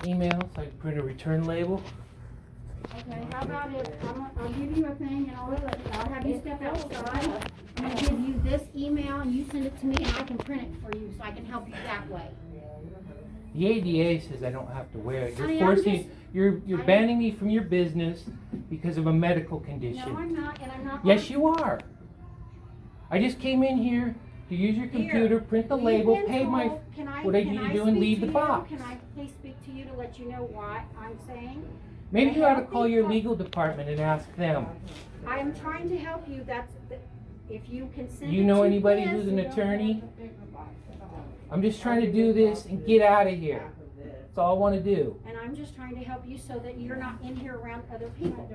email so I can print a return label? Okay, how about if, I'll give you a thing and I'll have you step outside. I'm gonna give you this email and you send it to me and I can print it for you so I can help you that way. The ADA says I don't have to wear it. You're Honey, I'm forcing, just- you're banning me from your business because of a medical No, condition. I'm not, and I'm not. Yes, you are. I just came in here to use your computer, print the We've label, been pay my, told- what I need to do and speak leave to the you? box. Can I please speak to you to let you know what I'm saying? Maybe you ought to Healthy call your car- legal department and ask them. I am trying to help you, if you can send it You know to anybody this- who's an attorney? I'm just trying to do this and get out of here. That's all I want to do. And I'm just trying to help you so that you're not in here around other people.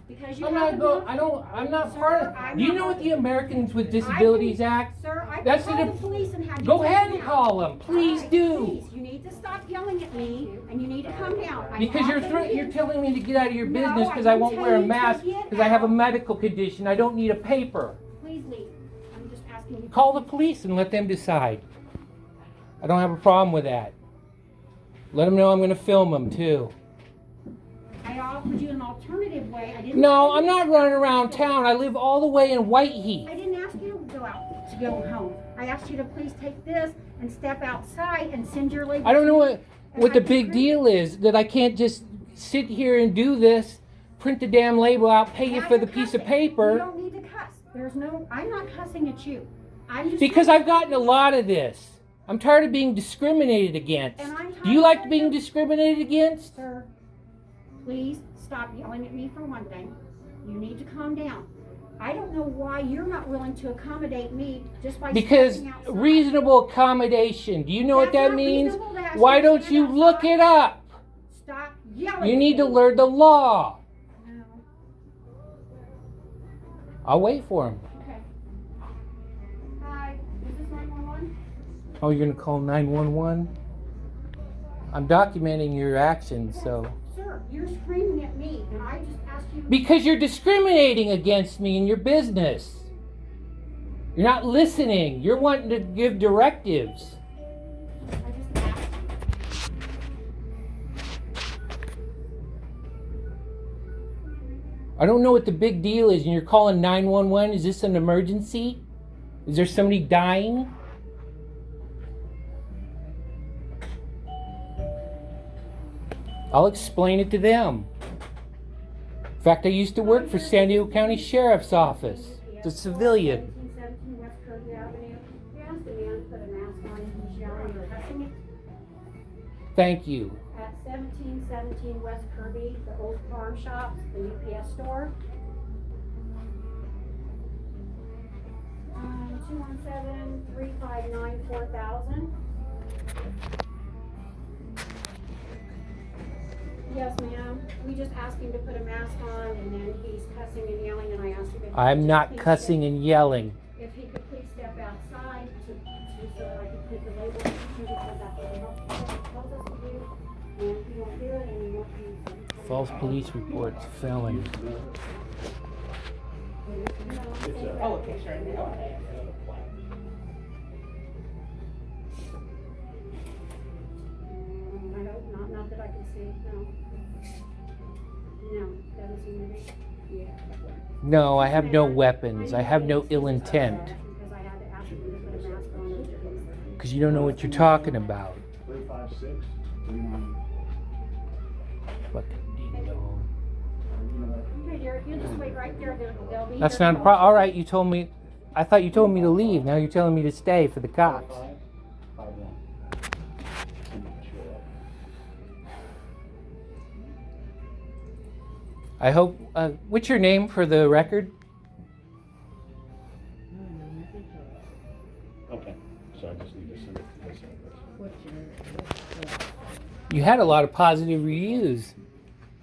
Because you I'm have not a go. I'm not Sir, part of. I'm Do you not- know what the Americans with Disabilities Act? Sir, I That's can call the- the police and have you. Go take ahead them and out. call them. Please All right, do. Please, you need to stop yelling at me and you need to calm down. I'm Because you're offering you're you- telling me to get out of your No, business I because I didn't won't tell wear a you to mask get because I have a out. medical condition. I don't need a paper. Please leave. I'm just asking you. Call the police and let them decide. I don't have a problem with that. Let them know I'm going to film them too. I offered you an alternative way. I didn't. No, tell I'm you not to- running around town. I live all the way in Whiteheat. I didn't ask you to go out, to go home. I asked you to please take this and step outside and send your label. I don't know to me, and what I the can big print deal is that I can't just sit here and do this, print the damn label out, pay you Now for you're the piece of cussing. You paper. don't need to cuss. I'm not cussing at you. I'm just. Because I've gotten a lot of this. I'm tired of being discriminated against. And I'm Do you tired like of being you. discriminated against? Sir, please stop yelling at me for one thing. You need to calm down. I don't know why you're not willing to accommodate me just by Because stepping outside. reasonable accommodation. Do you know what That's that not means? reasonable to ask Why you to don't stand you look outside. it up? Stop yelling. You at need to me. learn the law. No. I'll wait for him. Okay. Hi, is this 911? Oh, you're going to call 911? I'm documenting your actions, so. Sir, you're screaming at me, and I just asked you. Because you're discriminating against me in your business. You're not listening. You're wanting to give directives. I just asked. I don't know what the big deal is, and you're calling 911. Is this an emergency? Is there somebody dying? I'll explain it to them. In fact, I used to work for San Diego County Sheriff's Office. It's a civilian. 1717 West Kirby Avenue. You asked the man to put a mask on and he's yelling or cussing. Thank you. At 1717 West Kirby, the old farm shop, the UPS store. 217-359-4000. Yes, ma'am. We just asked him to put a mask on and then he's cussing and yelling and I asked him if he I'm could not please cussing and yelling. if he could please step outside so that I could put the label to you because that's what the health tells us to do. And he won't do it and he won't use it. False police reports, felony. Oh, a picture in there. I don't, not that I can see, no. No, doesn't seem to be, yeah. No, I have no weapons. I have no ill intent. Because I had to ask him to put a mask on. Because you don't know what you're talking about. 356 39. Fucking ding dong. Okay, Derek, you just wait right there, they'll be. That's here. not a problem. All right, you told me. I thought you told me to leave. Now you're telling me to stay for the cops. 51. I hope. What's your name for the record? Okay, so I just need to send it to this address. You had a lot of positive reviews.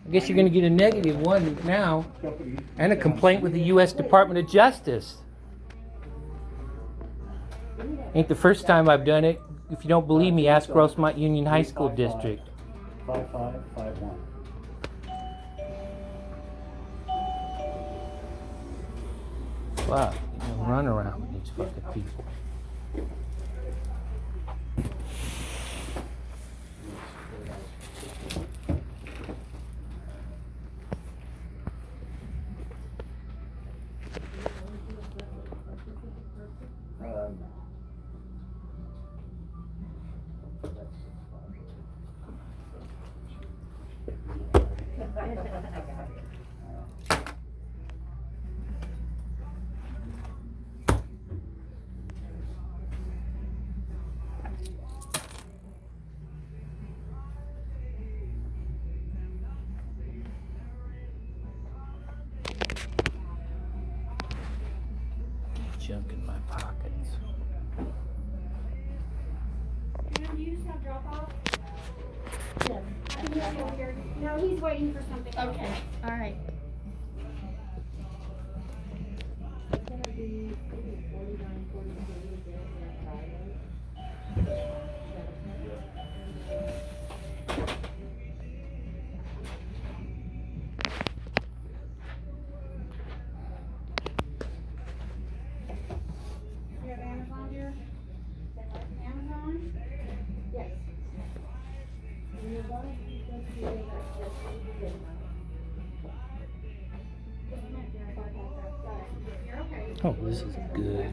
I guess you're going to get a negative one now, and a complaint with the U.S. Department of Justice. Ain't the first time I've done it. If you don't believe me, ask Rosemont Union High School District. 5551. Wow, you know, run around with these fucking people. Junk in my pockets. Ma'am, do you just have drop off? Yes. I can just go here. No, he's waiting for something. Okay, all right. You have Amazon here? Amazon? Yes. You're okay. Oh, this is good.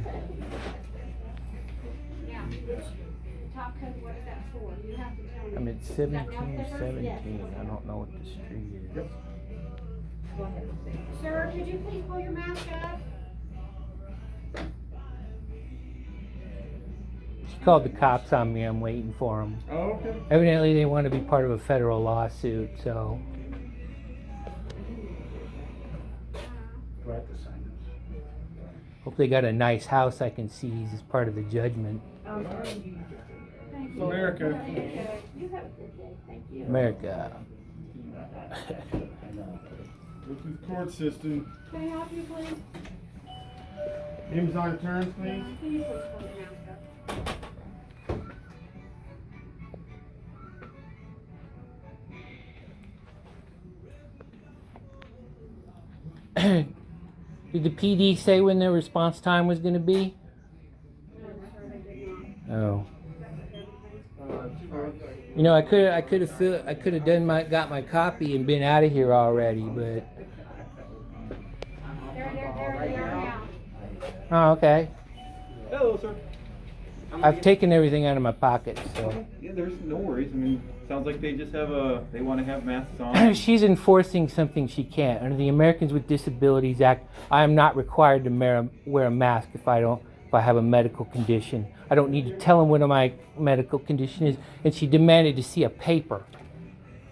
Now, top coat, what is that for? You have to tell me. I'm at Is that mouth 1717. clippers? I don't know what the street is. Sir, could you please pull your mask up? She called the cops on me. I'm waiting for them. Oh, okay. Evidently, they want to be part of a federal lawsuit, so. Do I have to sign this? Hope they got a nice house I can seize as part of the judgment. Thank you. America. You have a good day. Thank you. America. This is court system. Can I help you, please? Amazon returns, please. Can you please pull your mask up? Did the PD say when their response time was going to be? No, sir, they did not. Oh. You know, I could have got my copy and been out of here already, but. There they are now. Oh, okay. Hello, sir. I've taken everything out of my pocket, so. Yeah, there's no worries. I mean, sounds like they just they want to have masks on. She's enforcing something she can't. Under the Americans with Disabilities Act, I am not required to wear a mask if I have a medical condition. I don't need to tell them what my medical condition is. And she demanded to see a paper.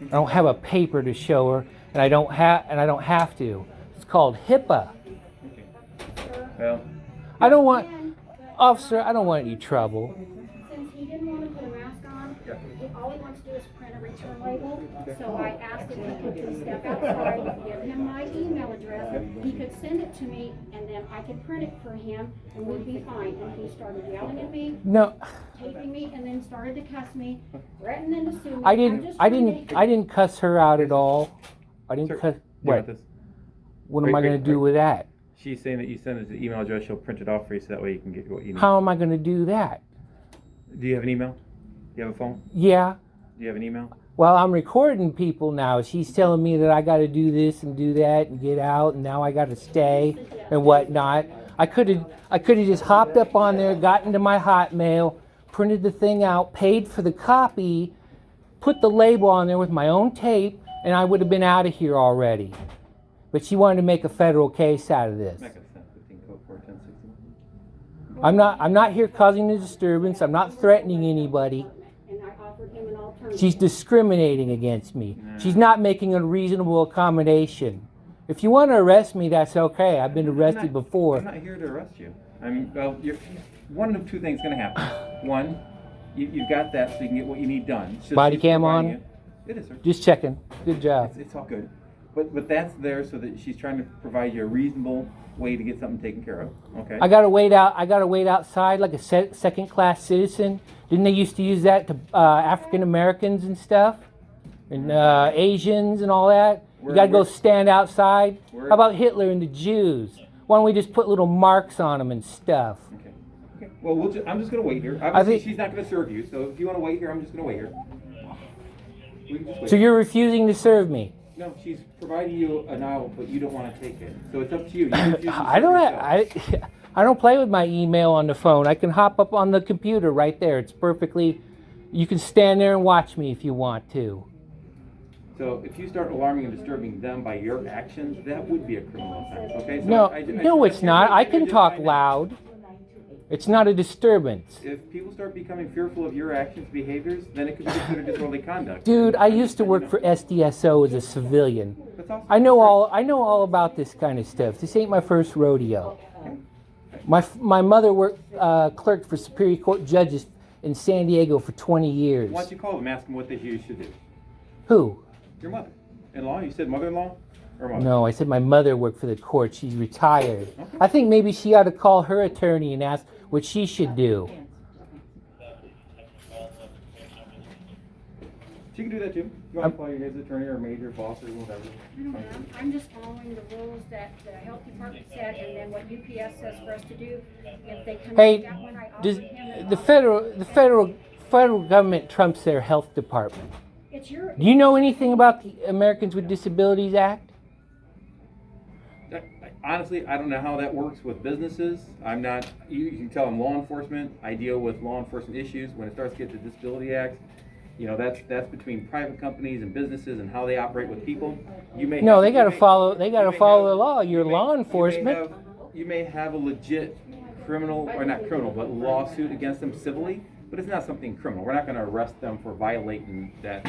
I don't have a paper to show her, and I don't have to. It's called HIPAA. Well, I don't want, officer, I don't want any trouble. Since he didn't want to put a mask on, all he wants to do is print a return label. So I asked if he could please step outside, give him my email address. He could send it to me, and then I could print it for him, and we'd be fine. And he started yelling at me, No, taping me, and then started to cuss me, threatening to sue me. I didn't cuss her out at all. I didn't sir, cuss. you got What? this. What am I going to do with that? She's saying that you send it to the email address. She'll print it off for you, so that way you can get what you need. How am I going to do that? Do you have an email? Do you have a phone? Yeah. Do you have an email? Well, I'm recording people now. She's telling me that I got to do this and do that and get out, and now I got to stay and whatnot. I could have just hopped up on there, got into my Hotmail, printed the thing out, paid for the copy, put the label on there with my own tape, and I would have been out of here already. But she wanted to make a federal case out of this. I'm not gonna send 15 code 41060. I'm not here causing a disturbance. I'm not threatening anybody. And I offered him an alternative. She's discriminating against me. She's not making a reasonable accommodation. If you want to arrest me, that's okay. I've been arrested I'm before. not here to arrest you. One of two things gonna happen. One, you've got that, so you can get what you need done. So Body she's cam providing on? you- It is, sir. Just checking. Good job. It's all good. But that's there so that she's trying to provide you a reasonable way to get something taken care of. Okay. I gotta wait outside like a second-class citizen. Didn't they used to use that to African Americans and stuff, and Asians and all that? You gotta go stand outside. How about Hitler and the Jews? Why don't we just put little marks on them and stuff? Okay. Well, I'm just gonna wait here. I Obviously, think- she's not gonna serve you. So if you want to wait here, I'm just gonna wait here. We can just wait. So you're refusing to serve me? No, she's providing you a novel, but you don't want to take it. So it's up to you. You can choose to I serve don't yourself. I don't play with my email on the phone. I can hop up on the computer right there. It's perfectly. You can stand there and watch me if you want to. So if you start alarming and disturbing them by your actions, that would be a criminal offense, okay? So No, I no, it's not. I can talk loud. It's not a disturbance. If people start becoming fearful of your actions, behaviors, then it could be considered disorderly conduct. Dude, I used to work for SDSO as a civilian. That's awesome. I know all about this kind of stuff. This ain't my first rodeo. My mother clerked for Superior Court judges in San Diego for 20 years. Why don't you call them, ask them what they should do? Who? Your mother-in-law? You said mother-in-law or mother? No, I said my mother worked for the court. She's retired. I think maybe she ought to call her attorney and ask what she should do. She can do that too. You want to call your guys' attorney or major boss or whatever? I don't know. I'm just following the rules that the health department said, and then what UPS says for us to do. If they come Hey, in that one, I does offered him. the federal government trumps their health department? It's your. Do you know anything about the Americans with Disabilities Act? Honestly, I don't know how that works with businesses. I'm not, you can tell I'm law enforcement. I deal with law enforcement issues. When it starts to get to Disability Acts, you know, that's between private companies and businesses and how they operate with people. You may No, have- they you got to may- follow. They got you to may follow have- the law. You're you may- law you may enforcement. You may have a legit criminal, or not criminal, but lawsuit against them civilly, but it's not something criminal. We're not going to arrest them for violating that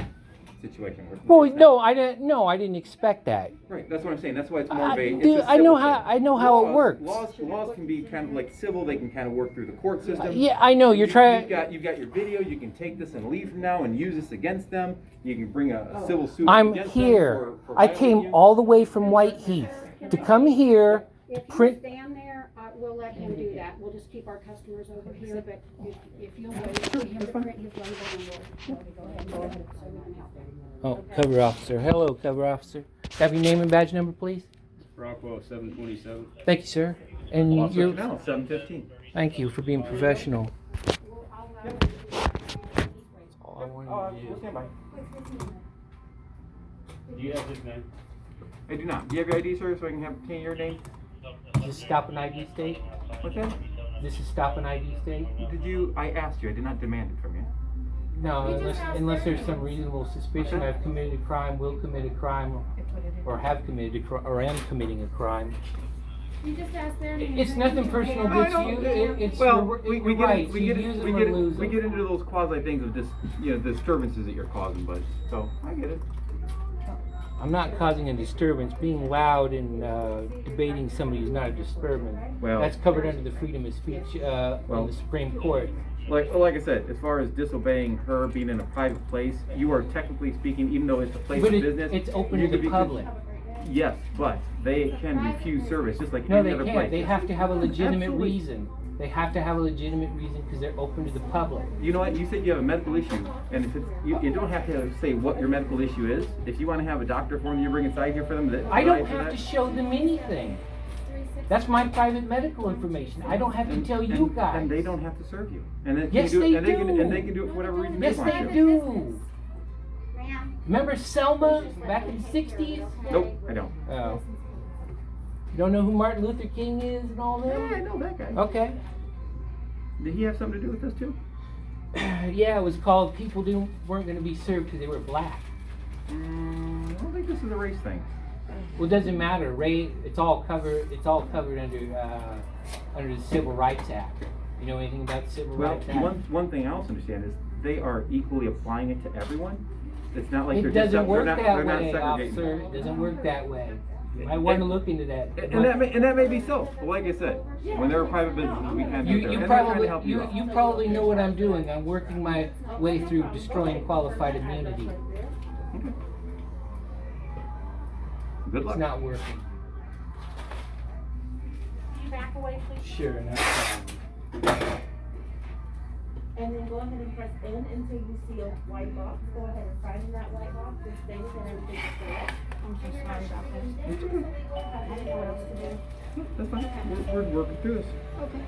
situation. Well, no, I didn't. No, I didn't expect that. Right, that's what I'm saying. That's why it's more of a. Dude, it's a I know civil how. thing. I know how it Laws- works. Laws can be kind of like civil. They can kind of work through the court system. Yeah, I know. You're trying. You've got your video. You can take this and leave from now and use this against them. You can bring a civil suit. I'm against them here. for I violating came you. all the way from Whiteheath to come here to If you print. stand there, we'll let him do that. We'll just keep our customers over here, but if you'll wait for him to print his label, then we'll go ahead so we can help him. Oh, cover officer. Hello, cover officer. Have your name and badge number, please. Rockwell 727. Thank you, sir. And Officer you're. Canal, 7:15. Thank you for being professional. I'll All I wanted Oh, to do. we'll stand by. Do you have his name? I do not. Do you have your ID, sir, so I can have obtain your name? Is this stop an ID state? What's that? This is stop an ID state? Did you? I asked you. I did not demand it from you. No, We just unless asked there's their some names. reasonable suspicion I've committed a crime, will commit a crime, or have committed a crime, or am committing a crime. You just ask their name. It's nothing personal, but it's Well, your, we your get rights. we You get use we them get or lose we them. get into those quasi things of disturbances that you're causing, but so I get it. I'm not causing a disturbance. Being loud and debating somebody is not a disturbance. Well- That's covered under the freedom of speech Well- in the Supreme Court. Like I said, as far as disobeying her being in a private place, you are technically speaking, even though it's a place But of business, it's open you to could the be- public. Yes, but they can refuse service just like No, any they other can't. place. They have to have a legitimate Absolutely. reason. They have to have a legitimate reason because they're open to the public. You know what? You said you have a medical issue, and if it's, you don't have to say what your medical issue is. If you want to have a doctor form you bring inside here for them, I don't have to show them anything. That's my private medical information. I don't have to tell you guys. And they don't have to serve you. And then Yes, can do they it, and they can, do. and they can do it for whatever reason Yes, they want they to. do. Ma'am. Remember Selma back in the 60s? Nope, I don't. Oh. You don't know who Martin Luther King is and all Yeah, I that? know that guy. Okay. Did he have something to do with this too? Yeah, it was called People Weren't Going to Be Served Because They Were Black. I don't think this is a race thing. Well, it doesn't matter. It's all covered. It's all covered under the Civil Rights Act. You know anything about the Civil Well, Rights Act? one thing I also understand is they are equally applying it to everyone. It's not like It they're just doesn't work they're that not way, segregating. officer. It doesn't work that way. You might want to look into that. And that may be so. But like I said, when they're private businesses, we can't do that. You And they're trying to help probably you out. you probably know what I'm doing. I'm working my way through destroying qualified immunity. Good It's luck. not working. Can you back away, please? Sure, no problem. And then go ahead and press in until you see a white box. Go ahead and sign in that white box. Just state that everything is correct. I'm so sorry about this. It's okay. I didn't know what else to do. That's fine. We're working through this. Okay.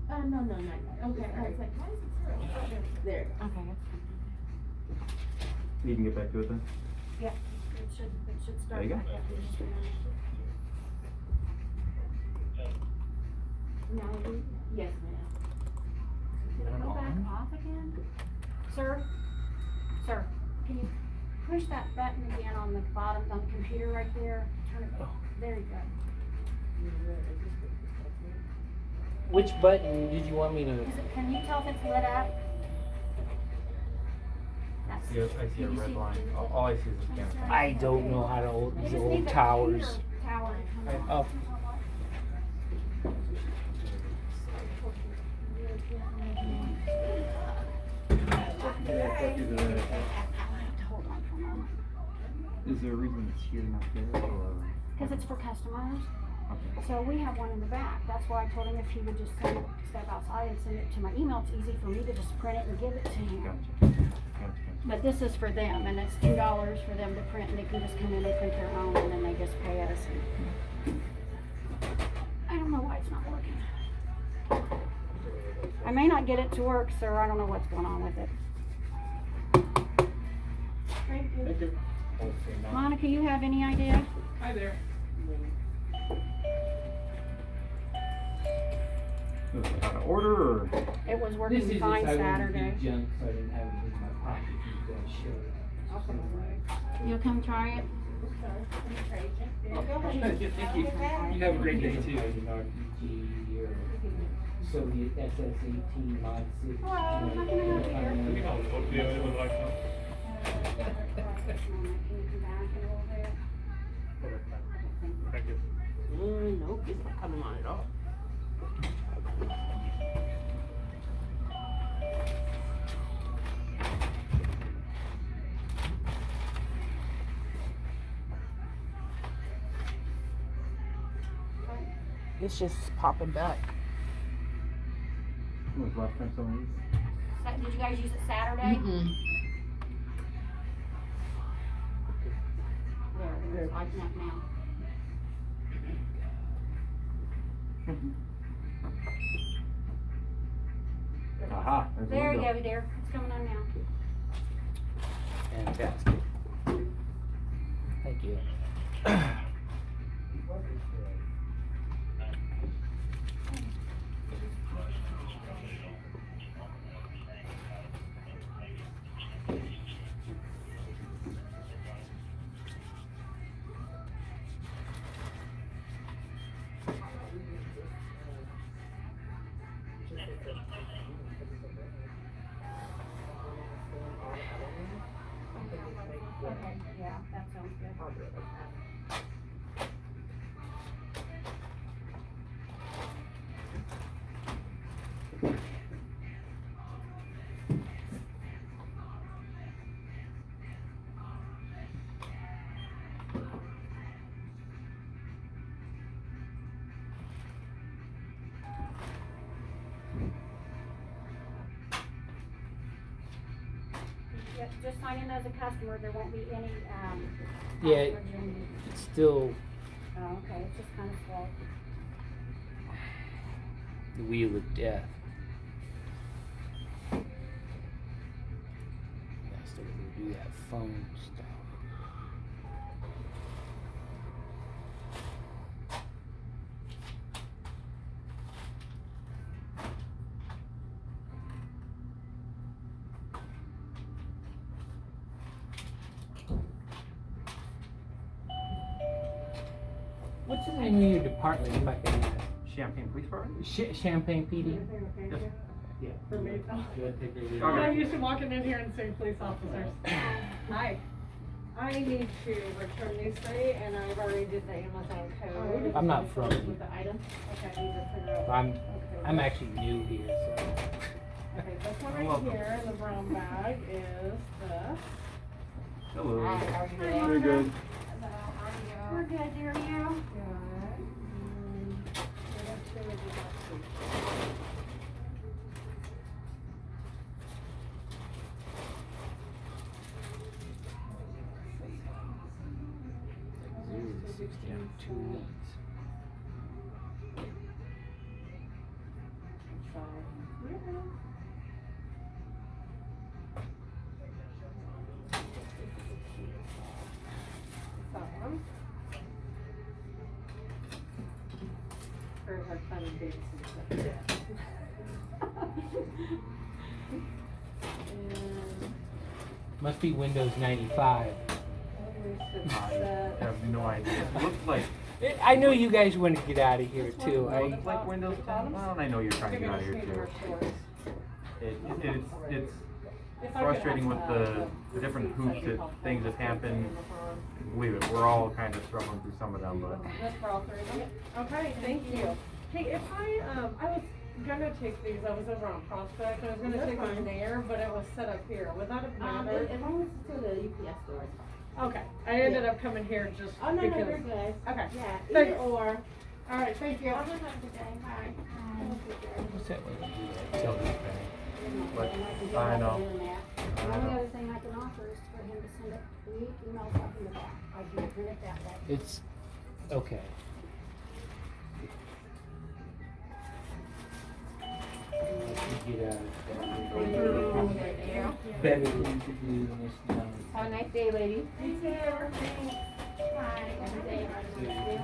No, not yet. Okay, all right. It's like, why is it zero? There. Okay. You can get back to it then. It should start There you go. back up in just a minute. Now, Yes, ma'am. did it go back off again? Sir, can you push that button again on the bottom, on the computer right there? Turn it, there you go. Which button did you want me to? Can you tell if it's lit up? That's- I see a can you red see- line. All I see is a camera. I don't know how to hold You these just need old the towers. computer tower to come Oh. on. Hold on for a moment. Is there a reason it's here, not there, or? Cause it's for customers, Okay. so we have one in the back, that's why I told him if he would just step outside and send it to my email, it's easy for me to just print it and give it to him. Gotcha. But this is for them, and it's $2 for them to print, and they can just come in and print their own, and then they just pay us. And I don't know why it's not working. I may not get it to work, sir, I don't know what's going on with it. Thank you. Monica, you have any idea? Hi there. Was it out of order, or? It was working fine Saturday. junk, so I didn't have it in my pocket. You guys show. You'll come try it? Thank you. You have a great day too. Soviet SS-18 Mod 6. Hello, how can I help you here? Do you have anyone like that? Can you come back a little bit? Thank you. Nope, it's not coming on at all. It's just popping back. When was the last time someone used? Did you guys use it Saturday? Mm-mm. There, it's lighting up now. Aha, there's the There you window. go, dear, it's coming on now. Fantastic. Thank you. Okay, yeah, that sounds good. Yeah, just sign in as a customer, there won't be any, Yeah, passwords or anything. it's still Oh, okay, it's just kinda slow. the wheel of death. I still gotta do that phone stuff. What's the name of your department, if I can ask? Champagne Police Department? Champagne PD? Yes. For me. Okay. I'm used to walking in here and seeing police officers. Hi. I need to return these three, and I've already did the Amazon code. I'm not from here. With the item. Okay, I need to figure out. I'm Okay. I'm actually new here, so. Okay, this one Welcome. right here in the brown bag is the. Hello. Hi, how are you Hi, doing? Very good. We're good, dear, you? Zero to 60 in 2 weeks. hard time babysitting. And Must be Windows 95. at least it's I set. have no idea. It looks like, I know you guys want to get out of here too. it looks like Windows 10. Well, I know you're trying to You're get out gonna of here see more too. shorts. It's If I could frustrating with have the different some hoops that things that happen. Believe it, we're all kind of struggling through some of them, but. That's for all three of them? Okay, thank you. Hey, if I was gonna take these, I was over on Prospect, I was gonna take them there, but it was set up here. Would that have mattered? As long as it's to the UPS store, it's fine. Okay, I ended up coming here just Oh, no, because. no, you're good. Okay. Yeah, Thanks. either or. All right, thank you. Have a good day, bye. What's that one? Tell me, Penny. But The I know. only other thing I can offer is for him to send it, we emails up in the back. I do print it that way. It's okay. Get out of there. Better thing to do than this now. Have a nice day, lady. You too. Thanks. Bye. Have a good day.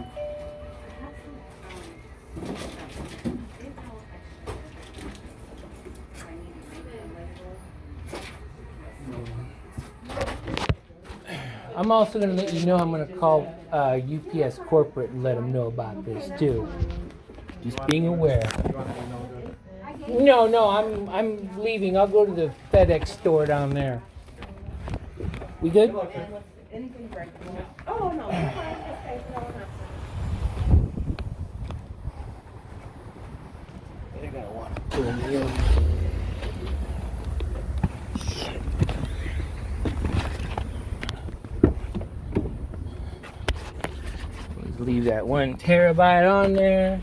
I'm also going to let you know I'm going to call UPS corporate and let them know about this too. Just being aware. No, I'm leaving. I'll go to the FedEx store down there. We good? Anything breakable? Oh, no, you're fine. Okay, no, no. I gotta want to pull me over. Let's leave that 1 terabyte on there.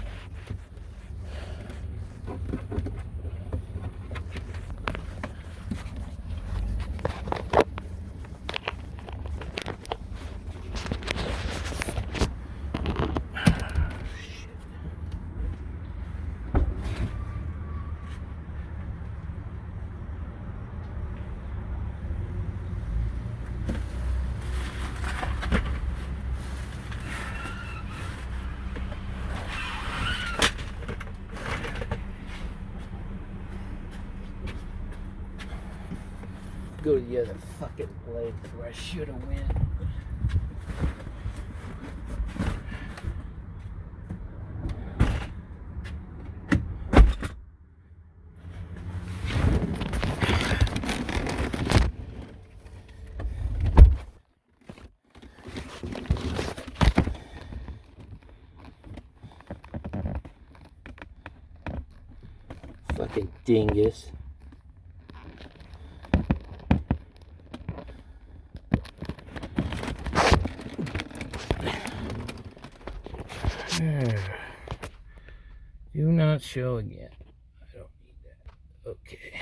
Go to the other fucking place where I should have went. Fucking dingus. Do not show again. I don't need that. Okay.